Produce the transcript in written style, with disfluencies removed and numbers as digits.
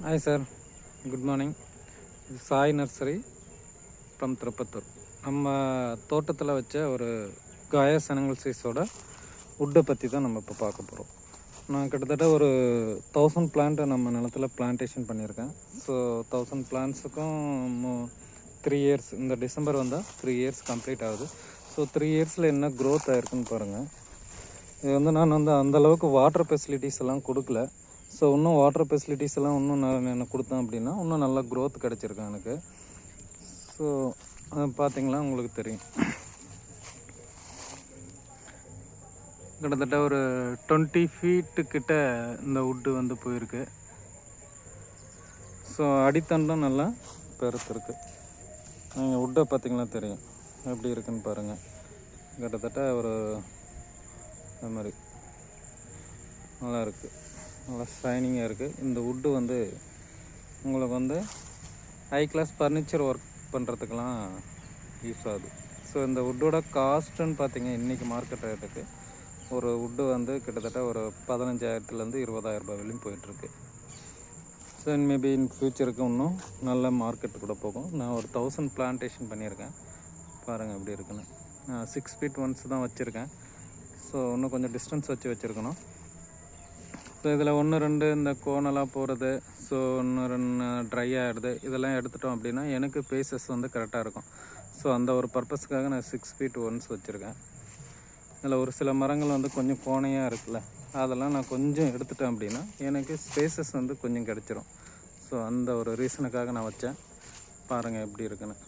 Hi sir, good morning. This is Sai Nursery from Tirupattur. நம்ம தோட்டத்தில் வச்ச ஒரு காயா சனங்கல்சீஸோட வுட்டை பற்றி தான் நம்ம இப்போ பார்க்க போகிறோம். நான் கிட்டத்தட்ட ஒரு 1000 பிளான்ட்டை நம்ம நிலத்தில் பிளான்டேஷன் பண்ணியிருக்கேன். ஸோ 1000 பிளான்ட்ஸுக்கும் 3 இயர்ஸ், இந்த டிசம்பர் வந்தால் 3 இயர்ஸ் கம்ப்ளீட் ஆகுது. ஸோ 3 இயர்ஸில் என்ன க்ரோத் ஆகிருக்குன்னு பாருங்கள். இது நான் அந்தளவுக்கு வாட்டர் ஃபெசிலிட்டிஸ் எல்லாம் கொடுக்கல. ஸோ இன்னும் வாட்டர் ஃபெசிலிட்டிஸ் எல்லாம் இன்னும் நான் கொடுத்தேன் அப்படின்னா இன்னும் நல்லா க்ரோத் கிடச்சிருக்கேன் எனக்கு. ஸோ அது பார்த்திங்களா உங்களுக்கு தெரியும். கிட்டத்தட்ட ஒரு 20 ஃபீட்டுக்கிட்ட இந்த வுட்டு வந்து போயிருக்கு. ஸோ அடித்தண்டும் நல்லா பெருத்திருக்கு. நீங்கள் வுட்டை பார்த்திங்களா தெரியும் எப்படி இருக்குன்னு பாருங்கள். கிட்டத்தட்ட ஒரு அது மாதிரி நல்லா இருக்குது, நல்லா ஷைனிங்காக இருக்குது. இந்த வுட்டு வந்து உங்களுக்கு வந்து ஹை கிளாஸ் ஃபர்னிச்சர் ஒர்க் பண்ணுறதுக்கெலாம் யூஸ் ஆகுது. ஸோ இந்த வுட்டோட காஸ்ட்டுன்னு பார்த்தீங்க இன்றைக்கி மார்க்கெட் ரேட்டுக்கு ஒரு வுட்டு வந்து கிட்டத்தட்ட ஒரு 15,000 20,000 ரூபாய் வரையும் போயிட்டுருக்கு. ஸோ மேபி இன் ஃப்யூச்சருக்கு இன்னும் நல்ல மார்க்கெட்டு கூட போகும். நான் ஒரு 1000 பிளான்டேஷன் பண்ணியிருக்கேன். பாருங்கள் எப்படி இருக்குன்னு. நான் 6 ஃபீட் ஒன்ஸ் தான் வச்சுருக்கேன். ஸோ இன்னும் கொஞ்சம் டிஸ்டன்ஸ் வச்சுருக்கணும். ஸோ இதில் 1-2 இந்த கோனெல்லாம் போகிறது, ஸோ 1-2 ட்ரை ஆகிடுது. இதெல்லாம் எடுத்துட்டோம் அப்படின்னா எனக்கு பேசஸ் வந்து கரெக்டாக இருக்கும். ஸோ அந்த ஒரு பர்பஸ்க்காக நான் 6 ஃபீட் ஒன்ஸ் வச்சுருக்கேன். இதில் ஒரு சில மரங்கள் வந்து கொஞ்சம் கோணையாக இருக்குல்ல, அதெல்லாம் நான் கொஞ்சம் எடுத்துட்டேன் அப்படின்னா எனக்கு ஸ்பேசஸ் வந்து கொஞ்சம் கிடச்சிரும். ஸோ அந்த ஒரு ரீசனுக்காக நான் வச்சேன். பாருங்கள் எப்படி இருக்குன்னு.